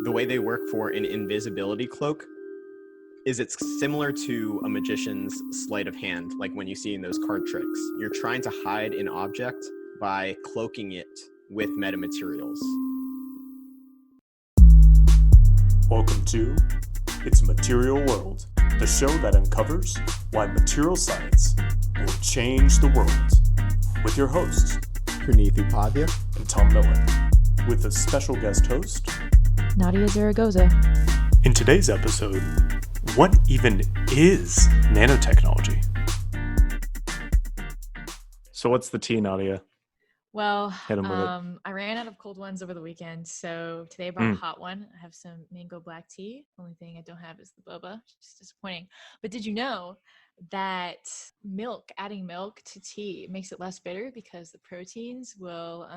the way they work for an invisibility cloak is it's similar to a magician's sleight of hand, like when you see in those card tricks. You're trying to hide an object by cloaking it with metamaterials. Welcome to It's Material World, the show that uncovers why material science will change the world. With your hosts, Praneeth Upadhyay and Tom Miller, with a special guest host, Nadia Zaragoza. In today's episode, what even is nanotechnology? So what's the tea, Nadia? Well, Hit 'em with it. I ran out of cold ones over the weekend, so today I brought a hot one. I have some mango black tea. Only thing I don't have is the boba. It's disappointing. But did you know that adding milk to tea makes it less bitter because the proteins will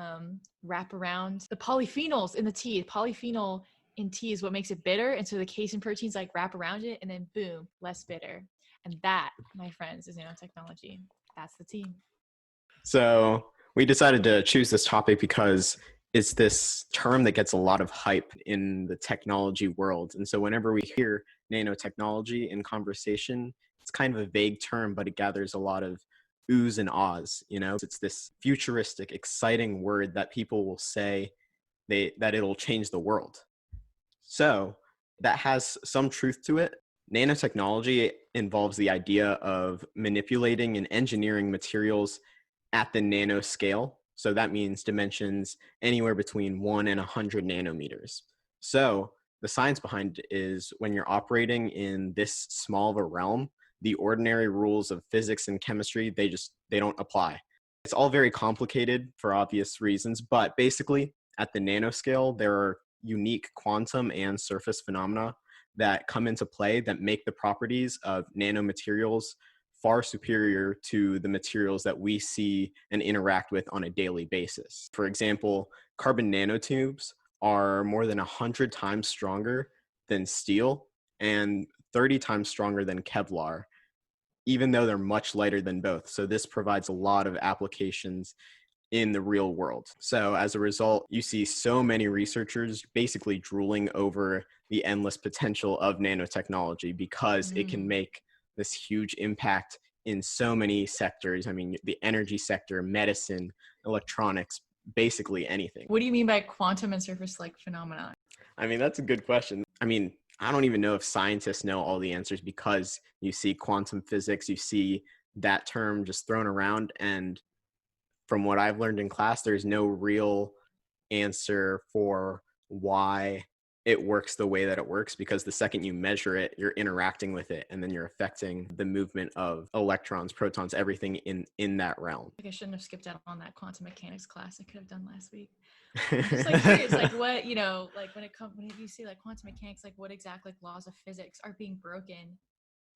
wrap around the polyphenols in the tea. Polyphenol in tea is what makes it bitter, and so the casein proteins like wrap around it, and then boom, less bitter. And that, my friends, is nanotechnology. That's the tea. So we decided to choose this topic because it's this term that gets a lot of hype in the technology world. And so whenever we hear nanotechnology in conversation, it's kind of a vague term, but it gathers a lot of oohs and ahs. You know, it's this futuristic, exciting word that people will say that it'll change the world. So that has some truth to it. Nanotechnology involves the idea of manipulating and engineering materials at the nanoscale. So that means dimensions anywhere between 1 and 100 nanometers. So the science behind it is when you're operating in this small of a realm, the ordinary rules of physics and chemistry, they don't apply. It's all very complicated for obvious reasons, but basically at the nanoscale, there are unique quantum and surface phenomena that come into play that make the properties of nanomaterials far superior to the materials that we see and interact with on a daily basis. For example, carbon nanotubes are more than 100 times stronger than steel and 30 times stronger than Kevlar, even though they're much lighter than both. So this provides a lot of applications in the real world. So as a result, you see so many researchers basically drooling over the endless potential of nanotechnology because it can make this huge impact in so many sectors. I mean, the energy sector, medicine, electronics, basically anything. What do you mean by quantum and surface-like phenomena? I mean, that's a good question. I mean, I don't even know if scientists know all the answers because you see quantum physics, you see that term just thrown around. And from what I've learned in class, there's no real answer for why it works the way that it works, because the second you measure it, you're interacting with it, and then you're affecting the movement of electrons, protons, everything in that realm. Like I shouldn't have skipped out on that quantum mechanics class I could have done last week. I'm just like curious, like what, like when you see like quantum mechanics, like what exact like laws of physics are being broken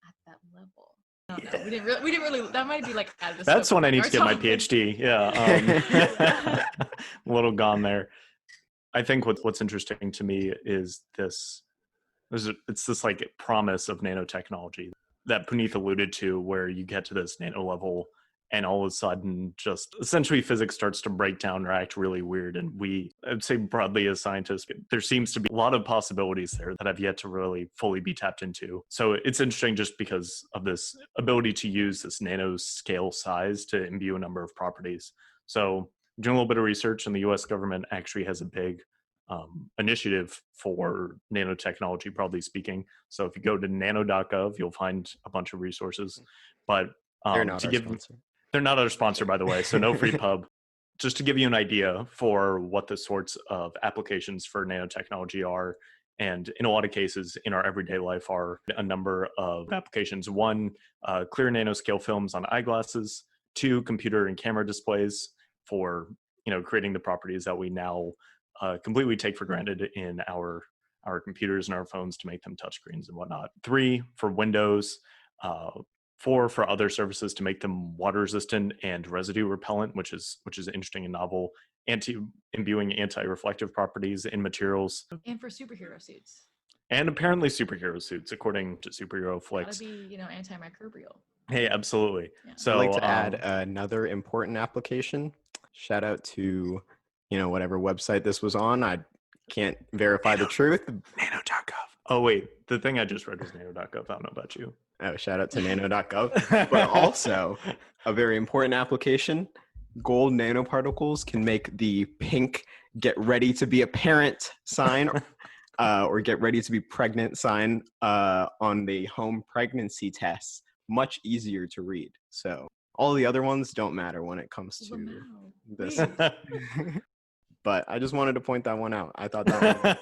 at that level? I don't know. We didn't really. That might be like out of the That's scope when of I need to get my our topic. PhD. Yeah. A little gone there. I think what's interesting to me is it's this like promise of nanotechnology that Praneeth alluded to, where you get to this nano level and all of a sudden just essentially physics starts to break down or act really weird. And I'd say broadly as scientists, there seems to be a lot of possibilities there that have yet to really fully be tapped into. So it's interesting just because of this ability to use this nanoscale size to imbue a number of properties. So doing a little bit of research, and the US government actually has a big initiative for nanotechnology, broadly speaking. So if you go to nano.gov, you'll find a bunch of resources. But They're not our sponsor. They're not our sponsor, by the way, so no free pub. Just to give you an idea for what the sorts of applications for nanotechnology are, and in a lot of cases in our everyday life are a number of applications. One, clear nanoscale films on eyeglasses. Two, computer and camera displays for creating the properties that we now completely take for granted in our computers and our phones to make them touchscreens and whatnot. Three, for windows. Four, for other surfaces to make them water resistant and residue repellent, which is interesting and novel. Imbuing anti-reflective properties in materials. And for superhero suits. And apparently superhero suits, according to superhero flicks. Gotta be, antimicrobial. Hey, absolutely. Yeah. So I'd like to add another important application. Shout out to, whatever website this was on. I can't verify the truth. Nano.gov. Oh, wait. The thing I just read was nano.gov. I don't know about you. Oh, shout out to nano.gov. But also, a very important application, gold nanoparticles can make the pink get ready to be a parent sign or get ready to be pregnant sign on the home pregnancy tests much easier to read. So all the other ones don't matter when it comes to Wow. this. Wait. But I just wanted to point that one out. I thought that was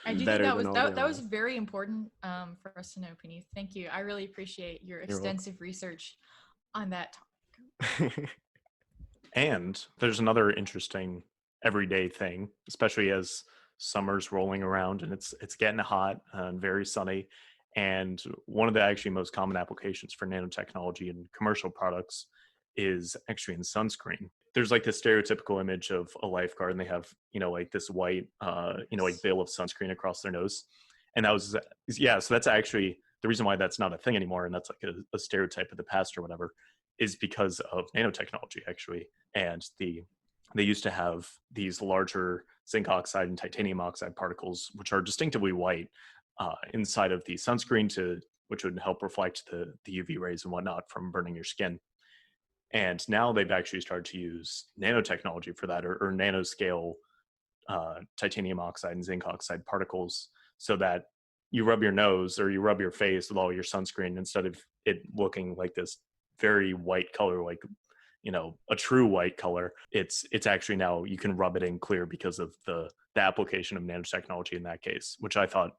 I do think better that than was all the that was others. very important for us to know, Puneeth. Thank you. I really appreciate your welcome. extensive research on that topic. And there's another interesting everyday thing, especially as summer's rolling around and it's getting hot and very sunny. And one of the actually most common applications for nanotechnology in commercial products is actually in sunscreen. There's like this stereotypical image of a lifeguard and they have, like this white, like veil of sunscreen across their nose. And that was, yeah, so that's actually the reason why that's not a thing anymore. And that's like a stereotype of the past or whatever, is because of nanotechnology actually. And they used to have these larger zinc oxide and titanium oxide particles, which are distinctively white inside of the sunscreen which would help reflect the UV rays and whatnot from burning your skin. And now they've actually started to use nanotechnology for that, or nanoscale titanium oxide and zinc oxide particles, so that you rub your nose or you rub your face with all your sunscreen, instead of it looking like this very white color, like a true white color, it's actually now you can rub it in clear because of the application of nanotechnology in that case, which I thought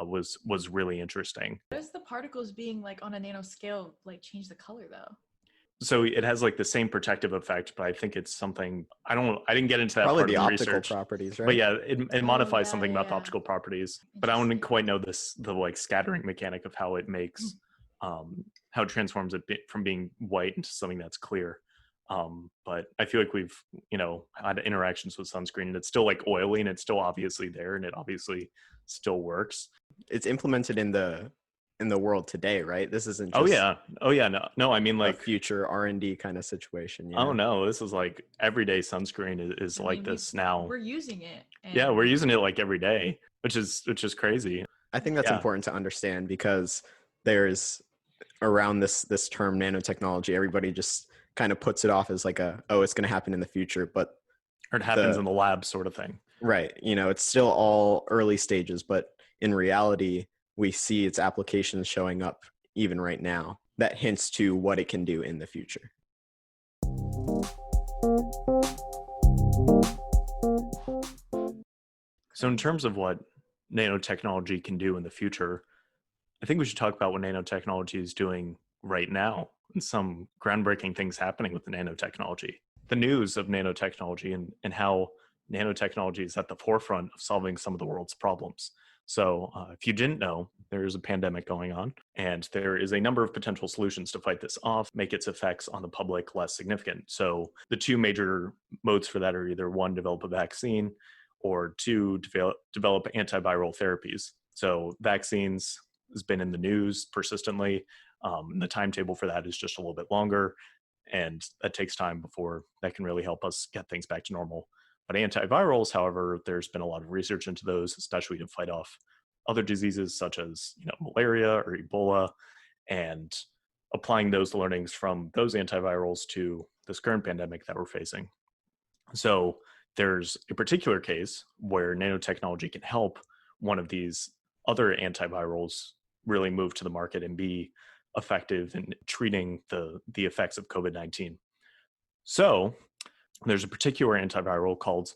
was really interesting. Does the particles being like on a nanoscale like change the color though? So it has like the same protective effect, but I think it's something I didn't get into that Probably part the of the optical research. properties, right? But yeah, it modifies yeah, something about the yeah. optical properties, but I don't quite know the like scattering mechanic of how it makes how it transforms it from being white into something that's clear. But I feel like we've had interactions with sunscreen and it's still like oily and it's still obviously there and it obviously still works. It's implemented in the world today, right? This isn't Oh just yeah, no, I mean a like future R&D kind of situation. oh no, this is like everyday sunscreen is I like mean, this now. we're using it. Yeah, we're and- using it like every day, which is crazy. I think that's Yeah. important to understand, because there's around this term nanotechnology, everybody just kind of puts it off as like it's going to happen in the future, but Or it happens in the lab sort of thing. right, it's still all early stages, but in reality we see its applications showing up even right now that hints to what it can do in the future. So in terms of what nanotechnology can do in the future, I think we should talk about what nanotechnology is doing right now and some groundbreaking things happening with the nanotechnology. The news of nanotechnology and how nanotechnology is at the forefront of solving some of the world's problems. So if you didn't know, there is a pandemic going on, and there is a number of potential solutions to fight this off, make its effects on the public less significant. So the two major modes for that are either one, develop a vaccine, or two, develop antiviral therapies. So vaccines has been in the news persistently. The timetable for that is just a little bit longer, and that takes time before that can really help us get things back to normal. But antivirals, however, there's been a lot of research into those, especially to fight off other diseases such as malaria or Ebola, and applying those learnings from those antivirals to this current pandemic that we're facing. So there's a particular case where nanotechnology can help one of these other antivirals really move to the market and be effective in treating the effects of COVID-19. So there's a particular antiviral called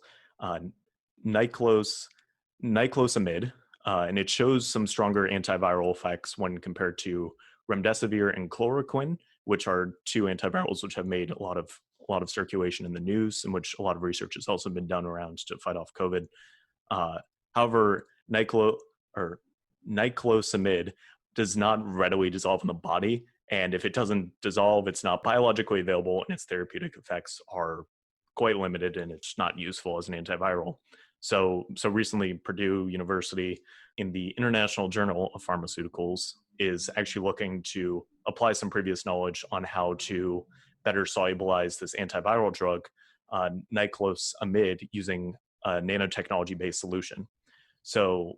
niclosamide, and it shows some stronger antiviral effects when compared to remdesivir and chloroquine, which are two antivirals which have made a lot of circulation in the news, and which a lot of research has also been done around to fight off COVID. However, niclosamide does not readily dissolve in the body, and if it doesn't dissolve, it's not biologically available, and its therapeutic effects are quite limited, and it's not useful as an antiviral. So recently, Purdue University, in the International Journal of Pharmaceuticals, is actually looking to apply some previous knowledge on how to better solubilize this antiviral drug, niclosamide, using a nanotechnology-based solution. So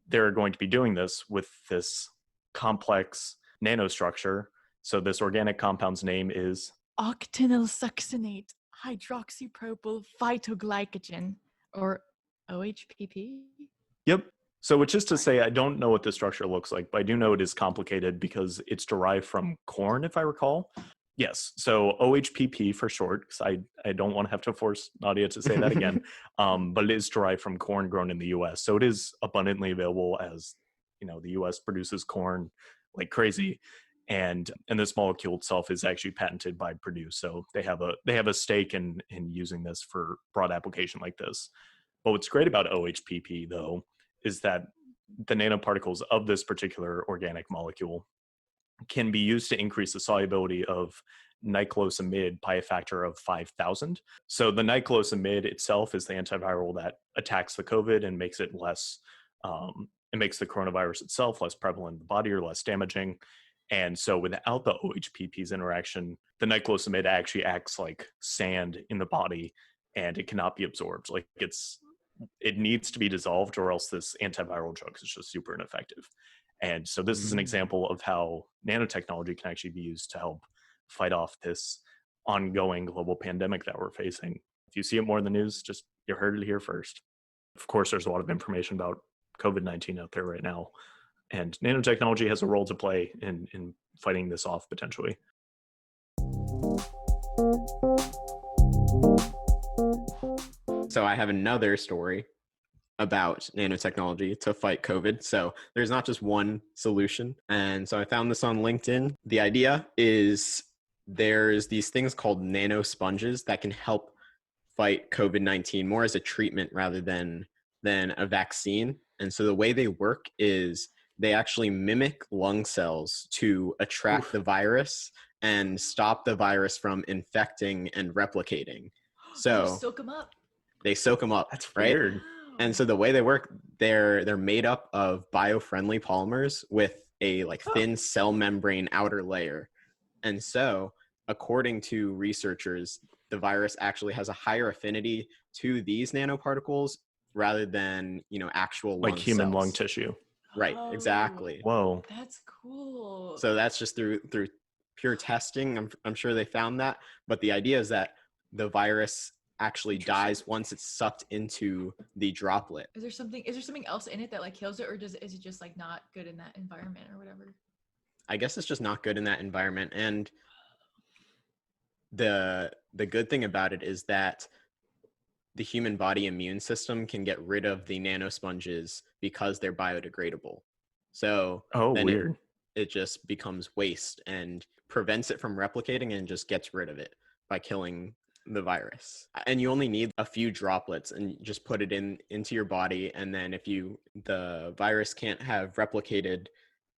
they're going to be doing this with this complex nanostructure. So this organic compound's name is octenyl succinate hydroxypropyl phytoglycogen, or OHPP. Yep. So which is to say, I don't know what the structure looks like, but I do know it is complicated because it's derived from corn, if I recall. Yes. So OHPP for short, because I don't want to have to force Nadia to say that again. But it is derived from corn grown in the US. So it is abundantly available, as you know, the US produces corn like crazy. And this molecule itself is actually patented by Purdue. So they have a stake in using this for broad application like this. But what's great about OHPP, though, is that the nanoparticles of this particular organic molecule can be used to increase the solubility of niclosamide by a factor of 5,000. So the niclosamide itself is the antiviral that attacks the COVID and makes it less, it makes the coronavirus itself less prevalent in the body or less damaging. And so without the OHPP's interaction, the niclosamide actually acts like sand in the body and it cannot be absorbed. Like it needs to be dissolved, or else this antiviral drug is just super ineffective. And so this is an example of how nanotechnology can actually be used to help fight off this ongoing global pandemic that we're facing. If you see it more in the news, just you heard it here first. Of course, there's a lot of information about COVID-19 out there right now, and nanotechnology has a role to play in fighting this off potentially. So I have another story about nanotechnology to fight COVID. So there's not just one solution. And so I found this on LinkedIn. The idea is there's these things called nanosponges that can help fight COVID-19 more as a treatment rather than a vaccine. And so the way they work is they actually mimic lung cells to attract the virus and stop the virus from infecting and replicating. So soak them up. They soak them up. That's right? weird. And so the way they work, they're made up of bio-friendly polymers with a thin cell membrane outer layer. And so, according to researchers, the virus actually has a higher affinity to these nanoparticles rather than, actual lung human cells. lung tissue. Right, exactly. Whoa. That's cool. So that's just through pure testing. I'm sure they found that. But the idea is that the virus actually dies once it's sucked into the droplet. Is there something else in it that kills it, or is it just not good in that environment or whatever? I guess it's just not good in that environment. And the good thing about it is that the human body immune system can get rid of the nanosponges because they're biodegradable. So weird. It just becomes waste and prevents it from replicating and just gets rid of it by killing the virus. And you only need a few droplets and just put it into your body. And then the virus can't have replicated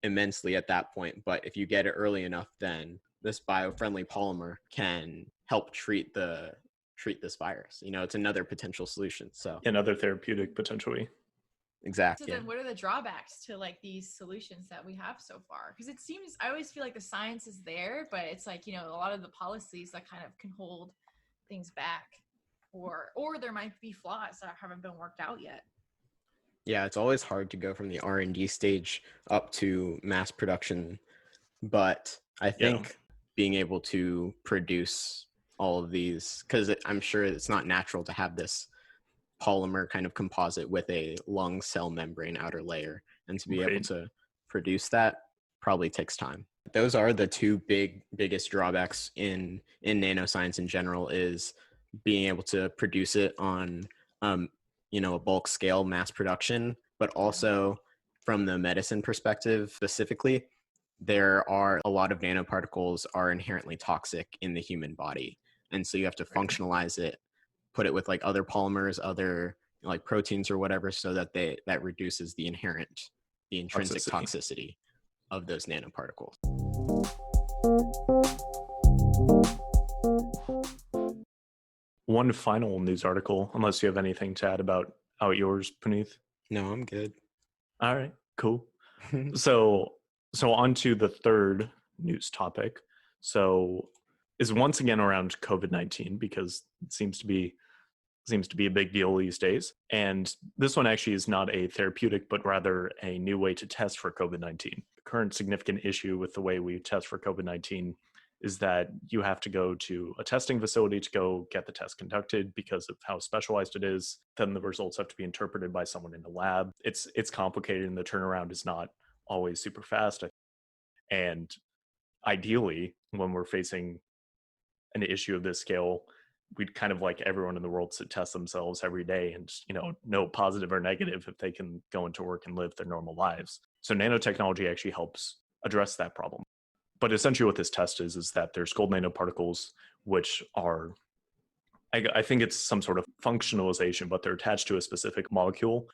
immensely at that point, but if you get it early enough, then this bio-friendly polymer can help treat this virus. It's another potential solution. So another therapeutic potentially. Exactly. So then what are the drawbacks to these solutions that we have so far? Because it seems, I always feel like the science is there, but it's a lot of the policies that kind of can hold things back, or there might be flaws that haven't been worked out yet. Yeah, it's always hard to go from the R&D stage up to mass production, but I think being able to produce all of these, because I'm sure it's not natural to have this polymer kind of composite with a lung cell membrane outer layer, and to be able to produce that probably takes time. Those are the two biggest drawbacks in nanoscience in general, is being able to produce it on a bulk scale mass production, but also from the medicine perspective specifically, there are a lot of nanoparticles are inherently toxic in the human body. And so you have to functionalize it, put it with other polymers, other proteins or whatever, so that that reduces the intrinsic toxicity of those nanoparticles. One final news article, unless you have anything to add about yours, Puneeth. No, I'm good. All right, cool. So on to the third news topic. So is once again around COVID-19, because it seems to be seems to be a big deal these days. And this one actually is not a therapeutic, but rather a new way to test for COVID-19. The current significant issue with the way we test for COVID-19 is that you have to go to a testing facility to go get the test conducted because of how specialized it is. Then the results have to be interpreted by someone in the lab. It's complicated, and the turnaround is not always super fast. And ideally, when we're facing an issue of this scale, we'd kind of like everyone in the world to test themselves every day and, know positive or negative if they can go into work and live their normal lives. So nanotechnology actually helps address that problem. But essentially what this test is that there's gold nanoparticles, which are, I think it's some sort of functionalization, but they're attached to a specific molecule,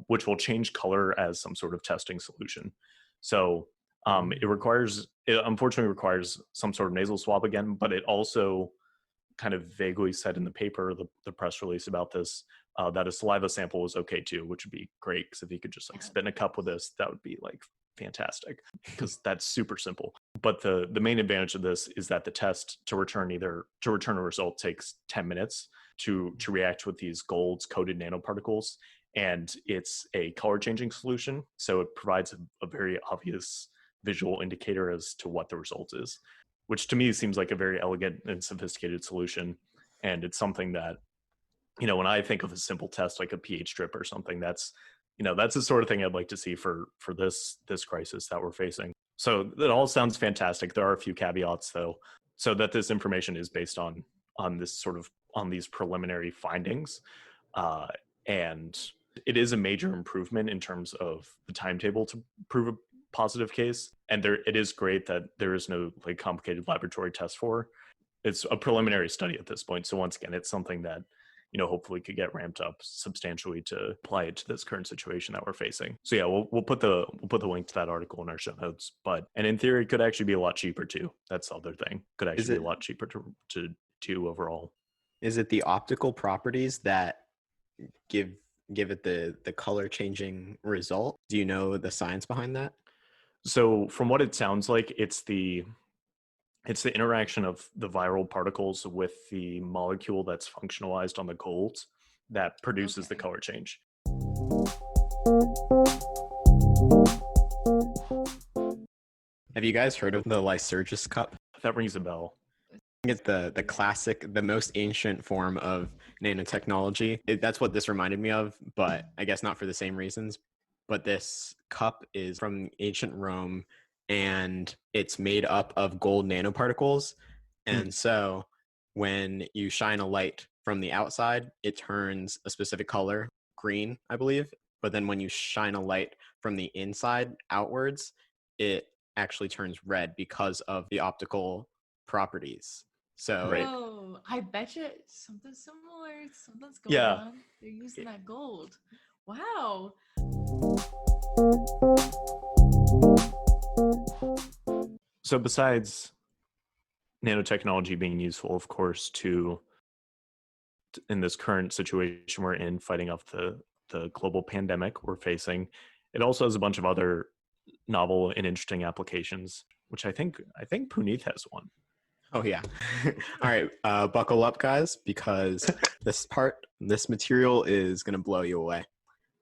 which will change color as some sort of testing solution. So it unfortunately requires some sort of nasal swab again, but it also kind of vaguely said in the paper, the press release about this, that a saliva sample is okay too, which would be great, because if you could just like spit in a cup with this, that would be like fantastic, because that's super simple. But the main advantage of this is that the test to return a result takes 10 minutes to react with these gold coated nanoparticles, and it's a color changing solution, so it provides a very obvious visual indicator as to what the result is, which to me seems like a very elegant and sophisticated solution. And it's something that, when I think of a simple test like a pH strip or something, that's the sort of thing I'd like to see for this crisis that we're facing. So that all sounds fantastic. There are a few caveats though, so that this information is based on these preliminary findings, and it is a major improvement in terms of the timetable to prove a positive case. And it is great that there is no like complicated laboratory test for. It's a preliminary study at this point. So once again, it's something that, hopefully could get ramped up substantially to apply it to this current situation that we're facing. So yeah, we'll put the link to that article in our show notes. And in theory, it could actually be a lot cheaper too. That's the other thing. Could actually be a lot cheaper to do overall. Is it the optical properties that give it the color changing result? Do you know the science behind that? So from what it sounds like, it's the interaction of the viral particles with the molecule that's functionalized on the gold that produces the color change. Have you guys heard of the Lycurgus cup? That rings a bell. I think it's the classic, the most ancient form of nanotechnology. That's what this reminded me of, but I guess not for the same reasons. But this cup is from ancient Rome, and it's made up of gold nanoparticles. And so when you shine a light from the outside, it turns a specific color, green, I believe. But then when you shine a light from the inside outwards, it actually turns red because of the optical properties. So Oh, I bet you something similar. Something's going on. They're using that gold. Wow. So besides nanotechnology being useful, of course, in this current situation we're in, fighting off the global pandemic we're facing, it also has a bunch of other novel and interesting applications, which I think Puneeth has one. Oh yeah. All right, buckle up guys, because this material is going to blow you away.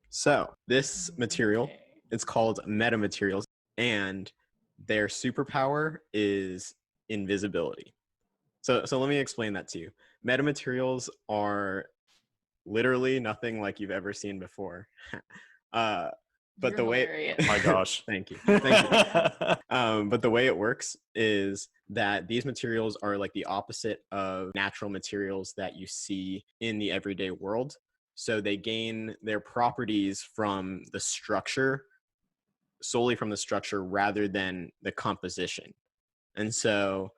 So this material, it's called metamaterials, and their superpower is invisibility. So let me explain that to you. Metamaterials are literally nothing like you've ever seen before. But You're the way hilarious. My gosh. Thank you. But the way it works is that these materials are like the opposite of natural materials that you see in the everyday world. So they gain their properties from the structure, solely from the structure, rather than the composition. And so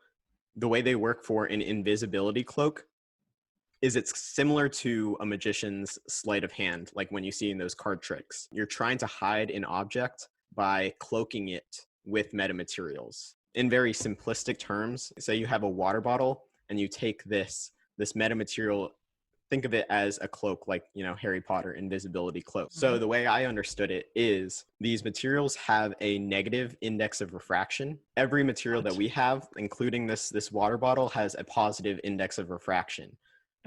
the way they work for an invisibility cloak is it's similar to a magician's sleight of hand, like when you see in those card tricks. You're trying to hide an object by cloaking it with metamaterials. In very simplistic terms, say you have a water bottle and you take this metamaterial, think of it as a cloak, like, Harry Potter invisibility cloak. So the way I understood it is these materials have a negative index of refraction. Every material that we have, including this water bottle, has a positive index of refraction.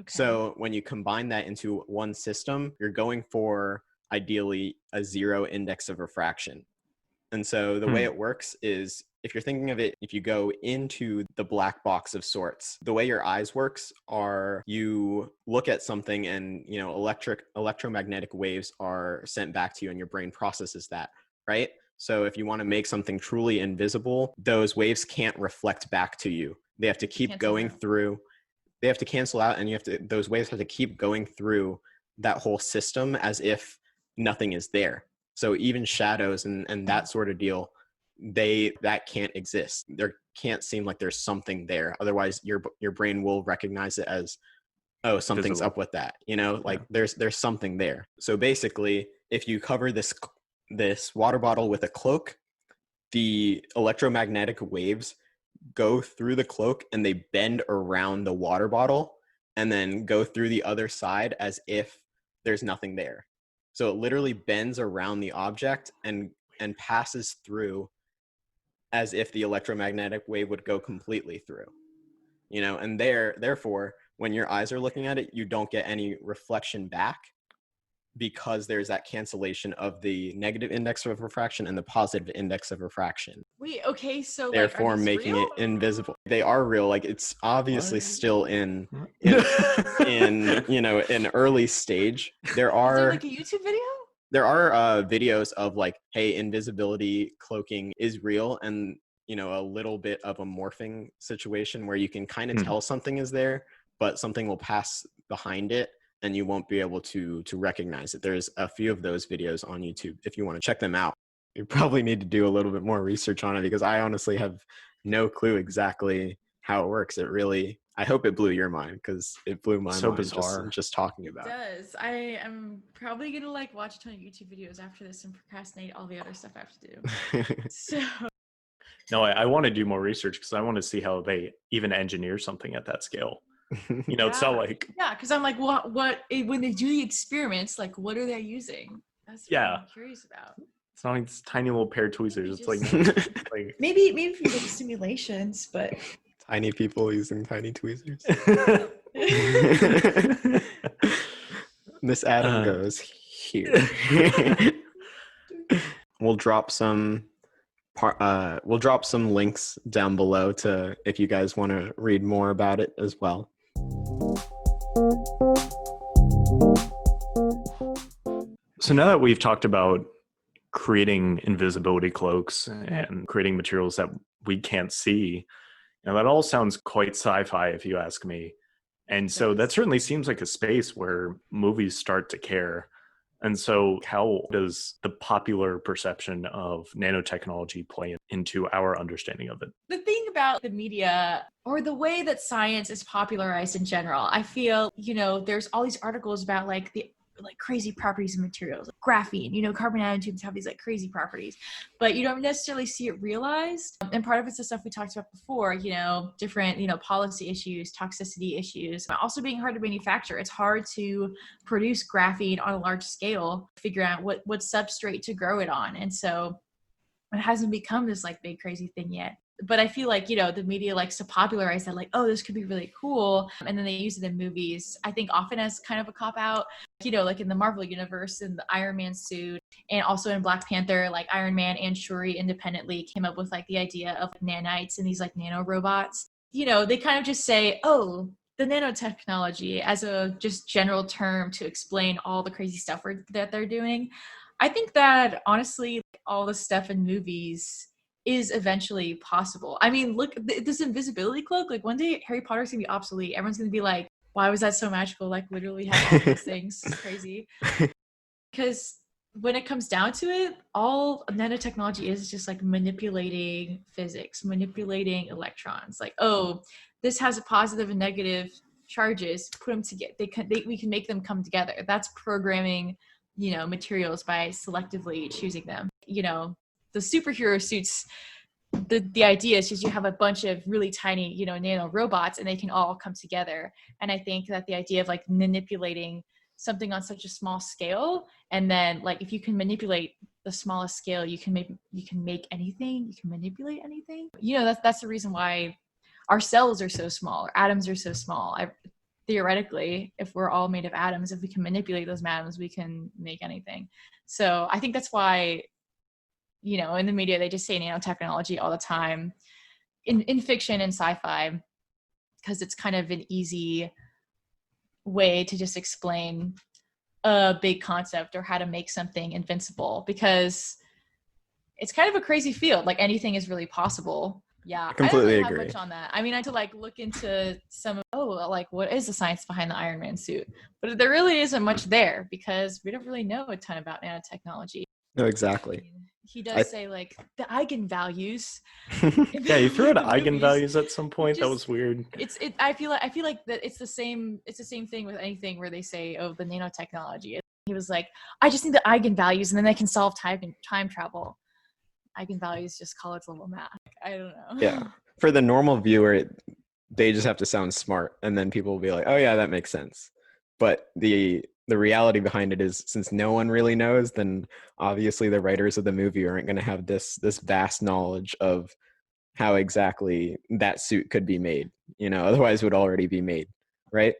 Okay. So when you combine that into one system, you're going for ideally a 0 index of refraction. And so the way it works is, if you're thinking of it, if you go into the black box of sorts, the way your eyes works are you look at something and, electromagnetic waves are sent back to you and your brain processes that, right? So if you want to make something truly invisible, those waves can't reflect back to you. They have to keep going through. They have to cancel out, and those waves have to keep going through that whole system as if nothing is there. So even shadows and that sort of deal, that can't exist. There can't seem like there's something there. Otherwise, your brain will recognize it as, oh, something's Visible. up with that. Like there's something there. So basically, if you cover this water bottle with a cloak, the electromagnetic waves go through the cloak and they bend around the water bottle and then go through the other side as if there's nothing there. So it literally bends around the object and passes through as if the electromagnetic wave would go completely through. And therefore, when your eyes are looking at it, you don't get any reflection back, because there's that cancellation of the negative index of refraction and the positive index of refraction. Wait, okay, so Therefore, are these making real? it invisible. They are real. Like, it's obviously still in an early stage. There Is there are like a YouTube video? Videos of like, hey, invisibility cloaking is real, and a little bit of a morphing situation where you can kind of tell something is there, but something will pass behind it and you won't be able to recognize it. There's a few of those videos on YouTube if you want to check them out. You probably need to do a little bit more research on it, because I honestly have no clue exactly how it works. I hope it blew your mind, because it blew my mind bizarre. just talking about it. Does. I am probably gonna watch a ton of YouTube videos after this and procrastinate all the other stuff I have to do. it. So No, I want to do more research because I want to see how they even engineer something at that scale. It's not like, because I'm like, what when they do the experiments, like, what are they using? That's what I'm curious about. it's not like this tiny little pair of tweezers. It's like maybe if you do simulations, but Tiny people using tiny tweezers. Miss Adam goes here. We'll drop some links down below to, if you guys want to read more about it as well. So now that we've talked about creating invisibility cloaks and creating materials that we can't see, that all sounds quite sci-fi if you ask me. And so that certainly seems like a space where movies start to care. And so how does the popular perception of nanotechnology play into our understanding of it? The thing about the media, or the way that science is popularized in general, I feel, there's all these articles about the crazy properties of materials, like graphene, carbon nanotubes have these crazy properties, but you don't necessarily see it realized. And part of it's the stuff we talked about before, different, policy issues, toxicity issues, also being hard to manufacture. It's hard to produce graphene on a large scale, figure out what substrate to grow it on. And so it hasn't become this big crazy thing yet. But I feel the media likes to popularize that, oh, this could be really cool. And then they use it in movies, I think often as kind of a cop out, in the Marvel universe, in the Iron Man suit, and also in Black Panther, Iron Man and Shuri independently came up with the idea of nanites and these nano robots. They kind of just say, oh, the nanotechnology as a just general term to explain all the crazy stuff that they're doing. I think that honestly, all the stuff in movies is eventually possible. I mean, look, this invisibility cloak, one day Harry Potter's gonna be obsolete. Everyone's gonna be like, why was that so magical? Literally have all these things. It's crazy. Because when it comes down to it, all nanotechnology is just manipulating physics, manipulating electrons. Oh, this has a positive and negative charges, put them together. We can make them come together. That's programming, materials by selectively choosing them. The superhero suits, the idea is just you have a bunch of really tiny, nano robots, and they can all come together. And I think that the idea of manipulating something on such a small scale, and then if you can manipulate the smallest scale, you can make anything, you can manipulate anything. That's the reason why our cells are so small, our atoms are so small. theoretically, if we're all made of atoms, if we can manipulate those atoms, we can make anything. So I think that's why, you know, in the media, they just say nanotechnology all the time in fiction and sci-fi, because it's kind of an easy way to just explain a big concept or how to make something invincible, because it's kind of a crazy field. Like anything is really possible. Yeah, I I don't completely really have agree. much on that. I mean, I had to like look into some of, like what is the science behind the Iron Man suit? But there really isn't much there because we don't really know a ton about nanotechnology. No, I exactly. mean, he I does say like the eigenvalues. Yeah, you threw out the movies. eigenvalues at some point. That was Just weird. I feel like that it's the same thing with anything where they say, oh, the nanotechnology. He was like, I just need the eigenvalues and then they can solve time travel. Eigenvalues, just college level math. I don't know. Yeah. For the normal viewer, they just have to sound smart, and then people will be like, oh yeah, that makes sense. But the reality behind it is, since no one really knows, then obviously the writers of the movie aren't going to have this vast knowledge of how exactly that suit could be made. You know, otherwise it would already be made, right?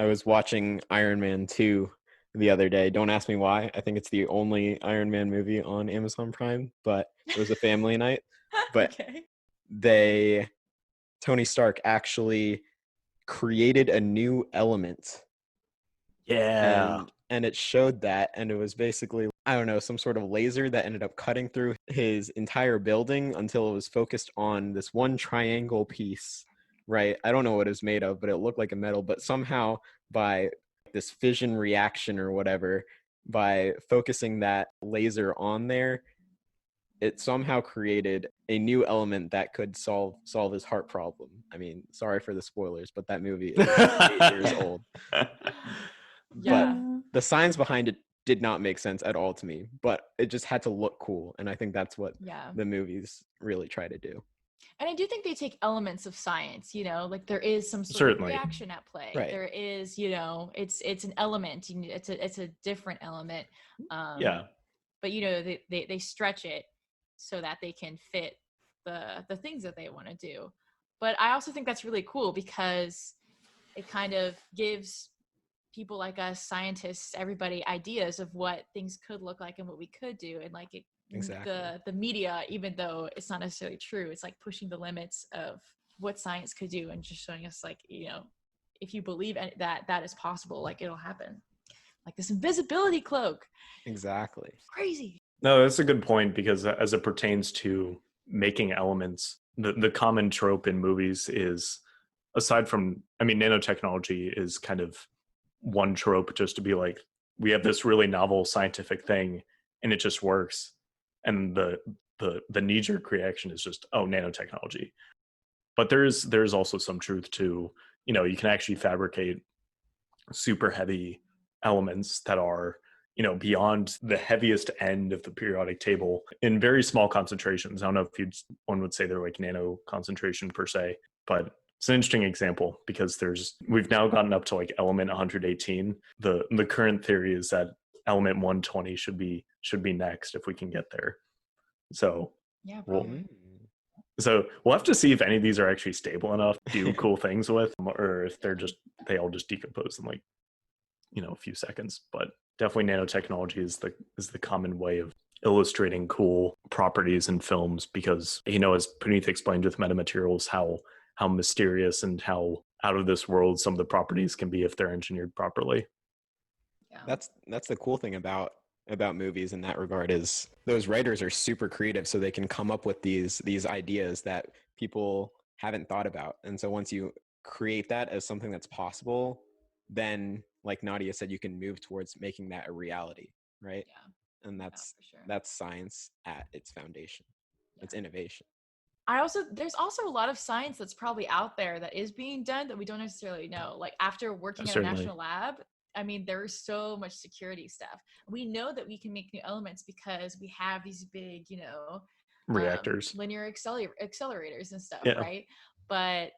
I was watching Iron Man 2 the other day. Don't ask me why. I think it's the only Iron Man movie on Amazon Prime, but it was a family night. But Okay. Tony Stark actually created a new element, Yeah. and it showed that, and it was basically, I don't know, some sort of laser that ended up cutting through his entire building until it was focused on this one triangle piece, right? I don't know what it was made of, but it looked like a metal. But somehow, by this fission reaction or whatever, by focusing that laser on there, it somehow created a new element that could solve his heart problem. I mean, sorry for the spoilers, but that movie is 8 years old. Yeah. But the science behind it did not make sense at all to me, but it just had to look cool, and I think that's what Yeah. the movies really try to do. And I do think they take elements of science, you know, like there is some sort of Certainly. reaction at play. Right. There is, you know, it's an element. It's a different element. Yeah. But you know, they stretch it so that they can fit the things that they want to do. But I also think that's really cool because it kind of gives people like us, scientists, everybody, ideas of what things could look like and what we could do. And like Exactly. the media, even though it's not necessarily true, it's like pushing the limits of what science could do and just showing us like, you know, if you believe that is possible, like it'll happen. Like this invisibility cloak. Exactly. Crazy. No, that's a good point, because as it pertains to making elements, the common trope in movies is, aside from, I mean, nanotechnology is kind of one trope, just to be like, we have this really novel scientific thing and it just works. And the knee-jerk reaction is just, oh, nanotechnology. But there's also some truth to, you know, you can actually fabricate super heavy elements that are, you know, beyond the heaviest end of the periodic table in very small concentrations. I don't know if one would say they're like nano concentration per se, but it's an interesting example because we've now gotten up to like element 118. The current theory is that element 120 should be next if we can get there. So Yeah, we'll probably. we'll have to see if any of these are actually stable enough to do cool things with, or if they all just decompose in like, you know, a few seconds. But definitely nanotechnology is the common way of illustrating cool properties in films, because, you know, as Puneeth explained with metamaterials, how mysterious and how out of this world some of the properties can be if they're engineered properly. Yeah. That's the cool thing about movies in that regard, is those writers are super creative, so they can come up with these ideas that people haven't thought about. And so once you create that as something that's possible, then, like Nadia said, you can move towards making that a reality, right? Yeah. And Yeah, for sure. that's science at its foundation. Yeah. It's innovation. There's also a lot of science that's probably out there that is being done that we don't necessarily know. Like after working at a Certainly. national lab, I mean, there's so much security stuff. We know that we can make new elements because we have these big, you know, Reactors. linear accelerators and stuff, Yeah. right? But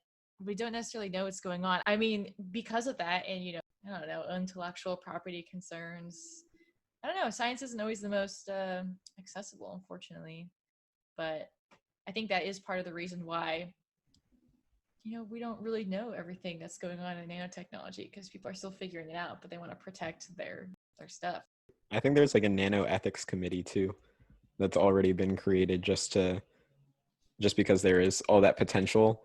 we don't necessarily know what's going on. I mean, because of that, and, you know, I don't know, intellectual property concerns. I don't know. Science isn't always the most accessible, unfortunately. But I think that is part of the reason why we don't really know everything that's going on in nanotechnology because people are still figuring it out, but they want to protect their stuff. I think there's like a nano ethics committee too that's already been created just because there is all that potential.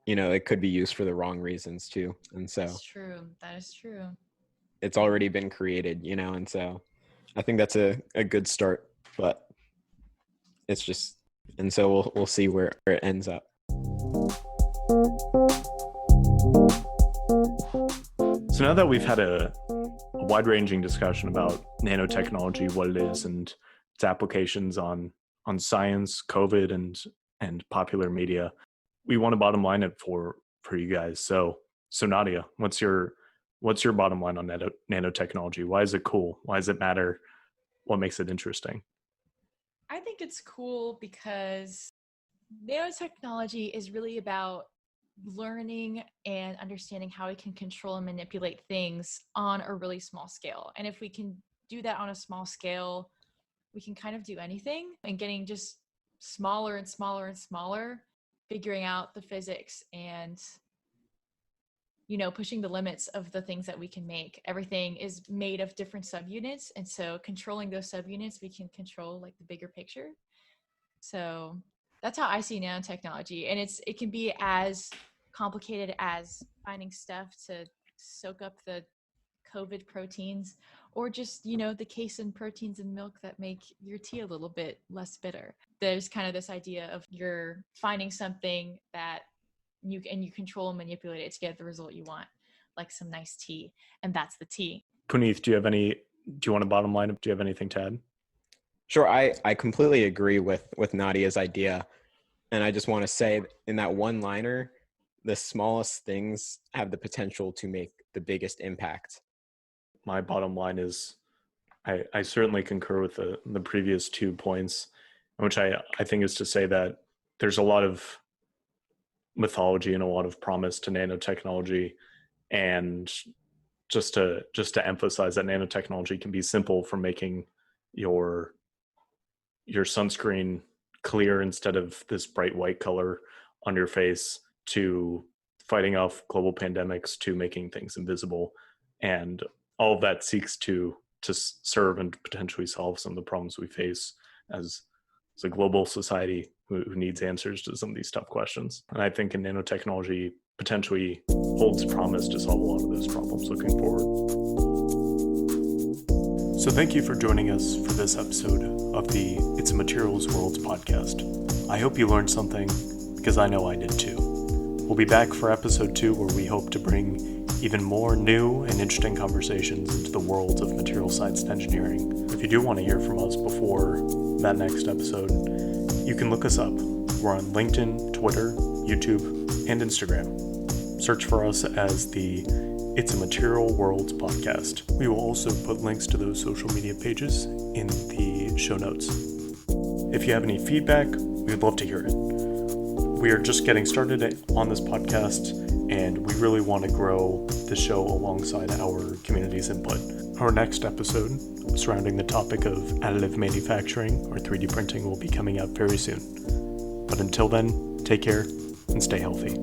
It could be used for the wrong reasons too. And so That's true. That is true. it's already been created, and so I think that's a good start, but it's just, and so we'll see where it ends up. So now that we've had a wide-ranging discussion about nanotechnology, what it is, and its applications on science, COVID, and popular media, we want to bottom line it for you guys. So Nadia, what's your bottom line on nanotechnology? Why is it cool? Why does it matter? What makes it interesting? I think it's cool because nanotechnology is really about learning and understanding how we can control and manipulate things on a really small scale. And if we can do that on a small scale, we can kind of do anything, and getting just smaller and smaller and smaller, figuring out the physics and pushing the limits of the things that we can make. Everything is made of different subunits, and so controlling those subunits, we can control like the bigger picture. So that's how I see nanotechnology, and it can be as complicated as finding stuff to soak up the COVID proteins, or just the casein proteins in milk that make your tea a little bit less bitter. There's kind of this idea of you're finding something that you control and manipulate it to get the result you want, like some nice tea, and that's the tea. Puneeth, do you want a bottom line? Do you have anything to add? Sure. I completely agree with Nadia's idea. And I just want to say, in that one liner, the smallest things have the potential to make the biggest impact. My bottom line is I certainly concur with the previous 2 points, which I think is to say that there's a lot of mythology and a lot of promise to nanotechnology. And just to emphasize that nanotechnology can be simple, from making your sunscreen clear instead of this bright white color on your face, to fighting off global pandemics, to making things invisible. And all of that seeks to serve and potentially solve some of the problems we face as a global society who needs answers to some of these tough questions. And I think in nanotechnology potentially holds promise to solve a lot of those problems looking forward. So thank you for joining us for this episode of the It's a Materials Worlds podcast. I hope you learned something, because I know I did too. We'll be back for episode 2, where we hope to bring even more new and interesting conversations into the world of material science and engineering. If you do want to hear from us before that next episode, you can look us up. We're on LinkedIn, Twitter, YouTube, and Instagram. Search for us as the It's a Material Worlds podcast. We will also put links to those social media pages in the show notes. If you have any feedback, we'd love to hear it. We are just getting started on this podcast, and we really want to grow the show alongside our community's input. Our next episode, surrounding the topic of additive manufacturing or 3D printing, will be coming out very soon. But until then, take care and stay healthy.